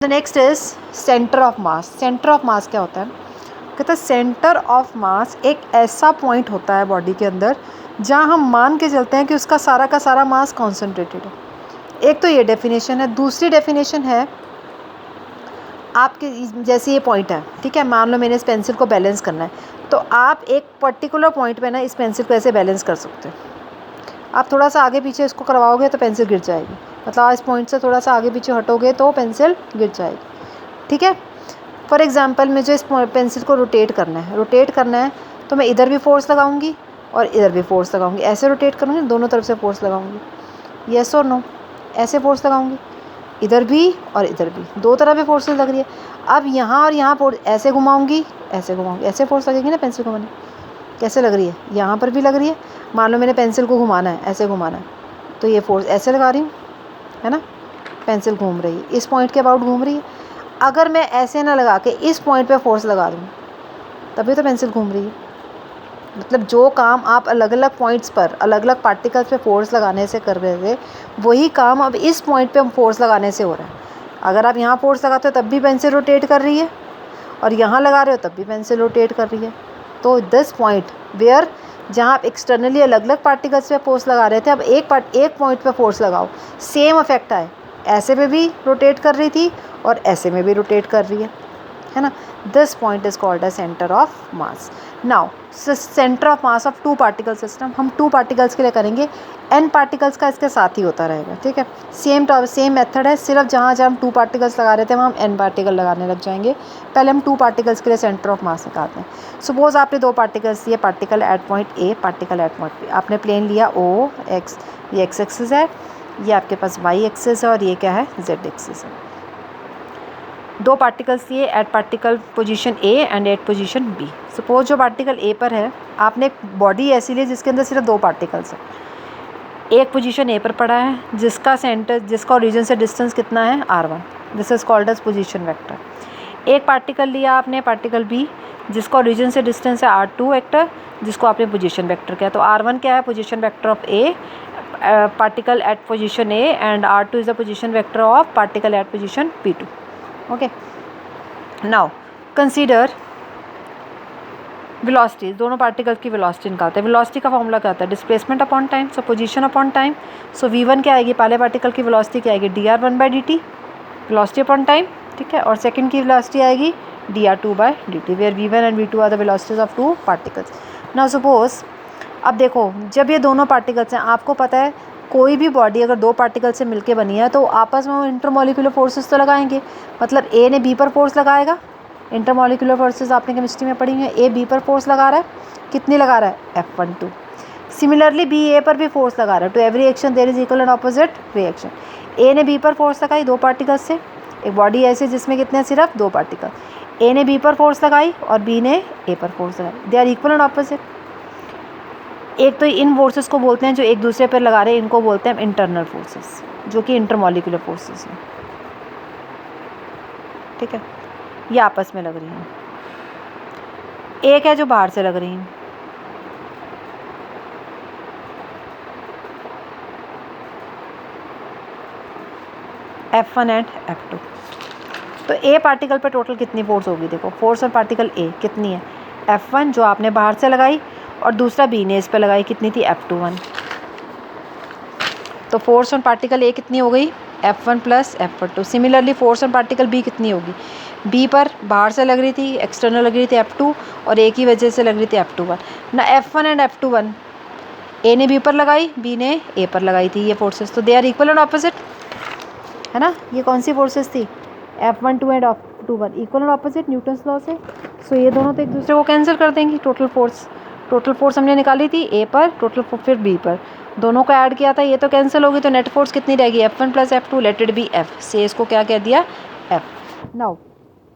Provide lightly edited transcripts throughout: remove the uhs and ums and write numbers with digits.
The next is centre of mass. Centre of मास क्या होता है? कहते हैं सेंटर ऑफ मास एक ऐसा पॉइंट होता है बॉडी के अंदर जहाँ हम मान के चलते हैं कि उसका सारा का सारा मास कॉन्सेंट्रेटेड है। एक तो ये डेफिनेशन है। दूसरी डेफिनेशन है आपके जैसे ये पॉइंट है, ठीक है, मान लो मैंने इस पेंसिल को बैलेंस करना है, तो आप एक पर्टिकुलर पॉइंट पे ना इस पेंसिल को ऐसे बैलेंस कर सकते हो। आप थोड़ा सा आगे पीछे इसको करवाओगे तो पेंसिल गिर जाएगी, मतलब इस पॉइंट से थोड़ा सा आगे पीछे हटोगे तो पेंसिल गिर जाएगी, ठीक है। फॉर एग्जांपल मुझे इस पेंसिल को रोटेट करना है तो मैं इधर भी फोर्स लगाऊंगी और इधर भी फोर्स लगाऊंगी, ऐसे रोटेट करूँगी, दोनों तरफ से फोर्स लगाऊंगी, येस और नो, ऐसे फोर्स लगाऊंगी, इधर भी और इधर भी, दो तरफ भी फोर्सेस लग रही है। अब यहाँ और यहाँ ऐसे घुमाऊंगी, ऐसे फोर्स लगेगी ना पेंसिल घुमाने, कैसे लग रही है, यहाँ पर भी लग रही है। मान लो मैंने पेंसिल को घुमाना है, ऐसे घुमाना है, तो ये फोर्स ऐसे लगा रही हूँ, है ना, पेंसिल घूम रही है, इस पॉइंट के अबाउट घूम रही है। अगर मैं ऐसे ना लगा के इस पॉइंट पे फोर्स लगा दूँ तभी तो पेंसिल घूम रही है। मतलब जो काम आप अलग अलग पॉइंट्स पर अलग अलग पार्टिकल्स पे फोर्स लगाने से कर रहे थे, वही काम अब इस पॉइंट पे हम फोर्स लगाने से हो रहा है। अगर आप यहाँ फोर्स लगाते हो तब भी पेंसिल रोटेट कर रही है, और यहाँ लगा रहे हो तब भी पेंसिल रोटेट कर रही है। तो दिस पॉइंट वेयर, जहाँ आप एक्सटर्नली अलग अलग पार्टिकल्स पे फोर्स लगा रहे थे, अब एक पॉइंट पे फोर्स लगाओ, सेम इफेक्ट आए, ऐसे में भी रोटेट कर रही थी और ऐसे में भी रोटेट कर रही है ना। This point is called a centre of mass. Now centre of mass of two particle system, हम टू पार्टिकल्स के लिए करेंगे, एन पार्टिकल्स का इसके साथ ही होता रहेगा, ठीक है। सेम मेथड है, सिर्फ जहाँ जहाँ हम टू पार्टिकल्स लगा रहे थे वहाँ हम एन पार्टिकल लगाने लग जाएंगे। पहले हम टू पार्टिकल्स के लिए सेंटर ऑफ मास निकालते हैं। सपोज आपने दो पार्टिकल्स दिए, particle at point A, particle at point B. आपने प्लेन लिया ओ एक्स, ये एक्स एक्सिस है, ये आपके पास वाई एक्सिस है और ये क्या है, जेड एक्सिस है। दो पार्टिकल्स दिए at particle position A and at position B. Suppose जो पार्टिकल ए पर है, आपने एक बॉडी ऐसी ली जिसके अंदर सिर्फ दो पार्टिकल्स हैं, एक पोजीशन ए पर पड़ा है जिसका ओरिजिन से डिस्टेंस कितना है r1, this is called as position vector. एक पार्टिकल लिया आपने, पार्टिकल बी, जिसका ओरिजिन से डिस्टेंस है r2 वेक्टर, जिसको आपने पोजीशन वेक्टर किया। तो r1 क्या है, position vector of a particle at position A, and r2 is the position vector of particle at position p2। Okay, now consider velocity, दोनों पार्टिकल्स की वेलोसिटी निकालते हैं। वेलोसिटी का फॉर्मूला क्या होता है, displacement upon time, so position upon time. So v1 क्या आएगी, पहले पार्टिकल की वेलोसिटी क्या आएगी, dr1/dt, वेलोसिटी अपॉन टाइम, ठीक है। और सेकंड की वेलोसिटी आएगी dr2/dt, where v1 and v2 are the velocities of two particles. Now suppose, अब देखो जब ये दोनों पार्टिकल्स हैं, आपको पता है कोई भी बॉडी अगर दो पार्टिकल से मिलके बनी है तो आपस में वो इंटरमॉलिक्यूलर फोर्सेस तो लगाएंगे। मतलब ए ने बी पर फोर्स लगाएगा, इंटरमॉलिक्यूलर फोर्सेस आपने केमिस्ट्री में पढ़ी है, ए बी पर फोर्स लगा रहा है, कितनी लगा रहा है, F12। सिमिलरली बी ए पर भी फोर्स लगा रहा है, to every action there is equal and opposite reaction. A ने बी पर फोर्स लगाई दो पार्टिकल्स से, एक बॉडी ऐसी जिसमें कितने, सिर्फ दो पार्टिकल, ए ने बी पर फोर्स लगाई और बी ने ए पर फोर्स लगाई, they are equal and opposite. एक तो इन फोर्सेस को बोलते हैं जो एक दूसरे पर लगा रहे हैं, इनको बोलते हैं इंटरनल फोर्सेस, जो कि इंटरमॉलिक्यूलर फोर्सेस हैं, ठीक है। ये आपस में लग रही हैं, एक है जो बाहर से लग रही हैं। F1 and F2। तो ए पार्टिकल पर टोटल कितनी फोर्स होगी, देखो फोर्स ऑन पार्टिकल ए कितनी है, F1 जो आपने बाहर से लगाई, और दूसरा बी ने इस पर लगाई, कितनी थी, F21। तो फोर्स ऑन पार्टिकल ए कितनी हो गई, F1 plus F2। Similarly force on particle B कितनी होगी, बी पर बाहर से लग रही थी, एक्सटर्नल लग रही थी F2, और ए की वजह से लग रही थी F21 ना। F1 एंड F21, ए ने बी पर लगाई, बी ने ए पर लगाई थी ये फोर्सेस, तो they are equal and opposite, है ना। ये कौन सी फोर्सेस थी, F12 and F21, equal and opposite Newton's law से। सो ये दोनों तो एक दूसरे को कैंसिल कर देंगी। टोटल फोर्स हमने निकाली थी ए पर, टोटल फिर बी पर, दोनों को ऐड किया था, ये तो कैंसिल होगी, तो नेट फोर्स कितनी रहेगी, F1 plus F2, let it be F, से इसको क्या कह दिया, F। नाउ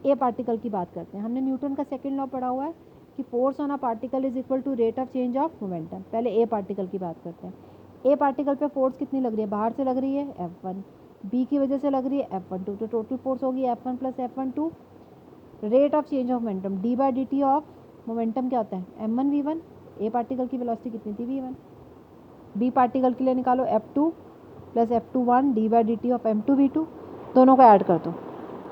ए पार्टिकल की बात करते हैं। हमने न्यूटन का सेकंड लॉ पढ़ा हुआ है कि force on a particle is equal to rate of change of momentum. पहले ए पार्टिकल की बात करते हैं। ए पार्टिकल पे फोर्स कितनी लग रही है, बाहर से लग रही है F1, बी की वजह से लग रही है F12, तो टोटल फोर्स होगी F1 plus F12। Rate of change of momentum, d/dt of momentum क्या होता है, m1v1। ए पार्टिकल की वेलोसिटी कितनी थी, v1। बी पार्टिकल के लिए निकालो F2 plus F21 d/dt of m2v2, दोनों को ऐड कर दो,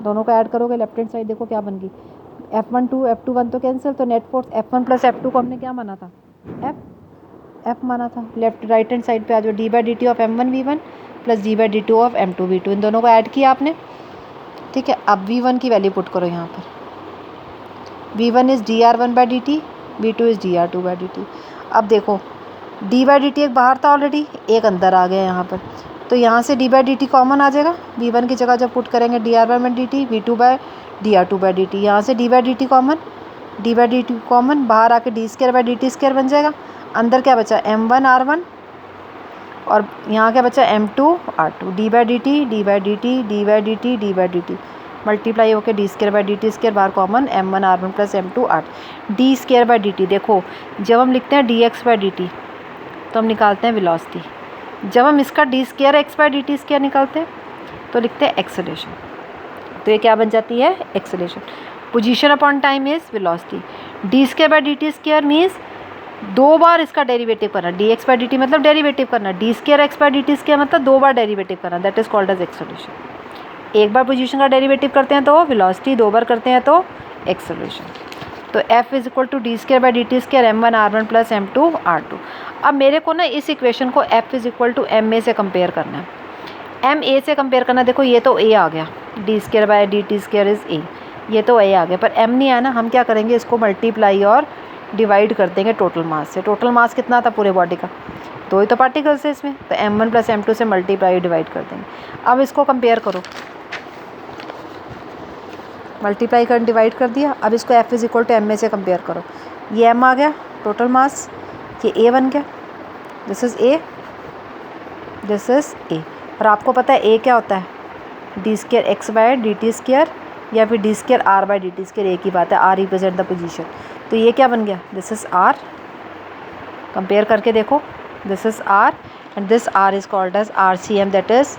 दोनों को ऐड करोगे लेफ्ट हैंड साइड देखो क्या बन गई, F1 2 F2 1 तो कैंसिल, तो net force F1 plus F2 को हमने क्या माना था, F माना था। लेफ्ट राइट हैंड साइड पे आ जाओ, d/dt of M1v1 plus d/dt of M2v2, इन दोनों को ऐड किया आपने, ठीक है। अब v1 की वैल्यू पुट करो यहाँ पर, v1 is dr1/dt, v2 is dr2/dt। अब देखो d/dt एक बाहर था ऑलरेडी, एक अंदर आ गया यहाँ पर, तो यहाँ से d/dt कॉमन आ जाएगा, v1 की जगह जब पुट करेंगे dr1/dt, v2/dr2/dt, यहाँ से d/dt कॉमन, d/dt कॉमन बाहर आके d²/dt² बन जाएगा। अंदर क्या बचा m1 r1 और यहाँ क्या बचा m2 r2, d/dt d/dt d/dt d/dt multiply होकर d²/dt² बाहर common m1 r1 plus m2 r2, d²/dt। देखो जब हम लिखते हैं dx/dt तो हम निकालते हैं वेलोसिटी, जब हम इसका d²x/dt² निकालते हैं तो लिखते हैं एक्सेलरेशन। तो ये क्या बन जाती है, acceleration. Position upon time is velocity, d²/dt² means दो बार इसका डेरिवेटिव करना, dx/dt मतलब डेरिवेटिव करना, d²x/dt² मतलब दो बार डेरिवेटिव करना, that is called as acceleration. एक बार पोजीशन का डेरिवेटिव करते हैं तो वेलोसिटी, दो बार करते हैं तो एक्सेलरेशन। तो F is equal to d²/dt² m1 r1 plus m2 r2। अब मेरे को ना इस इक्वेशन को F is equal to ma से कंपेयर करना है, ma से कंपेयर करना। देखो ये तो a आ गया, d²/dt² इज़ a, ये तो a आ गया, पर m नहीं आया ना, हम क्या करेंगे इसको मल्टीप्लाई और डिवाइड कर देंगे टोटल मास से। टोटल मास कितना था पूरे बॉडी का, दो ही तो पार्टिकल्स है इसमें, तो m1 प्लस m2 से मल्टीप्लाई डिवाइड कर देंगे। अब इसको कंपेयर करो, मल्टीप्लाई कर डिवाइड कर दिया, अब इसको F is equal to ma से कंपेयर करो, ये m आ गया टोटल मास, ये a बन गया, this is a, this is a। और आपको पता है a क्या होता है, d²x/dt² या फिर d²r/dt², एक ही बात है, r रिप्रेजेंट द पोजीशन। तो ये क्या बन गया, दिस इज़ r, कंपेयर करके देखो, this is r and this r is called as RCM, that is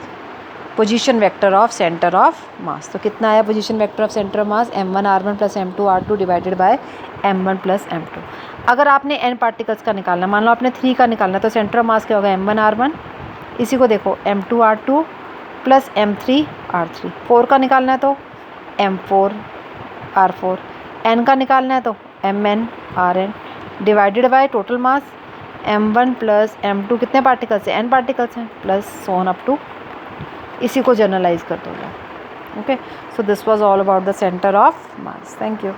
position vector of centre of mass. तो कितना आया position vector of centre of mass, m1 r1 plus m2 r2 divided by m1 plus m2। अगर आपने n particles का निकालना, मान लो आपने 3 का निकालना, तो सेंटर ऑफ मास क्या होगा, m1 r1, इसी को देखो m2 r2 plus m3 r3। 4 का निकालना है तो m4 r4, n का निकालना है तो mn rn divided by total mass m1 plus m2, कितने पार्टिकल्स हैं, n पार्टिकल्स हैं, प्लस सोन अप टू, इसी को जनरलाइज कर दो। Okay, so this was all about the centre of mass. Thank you.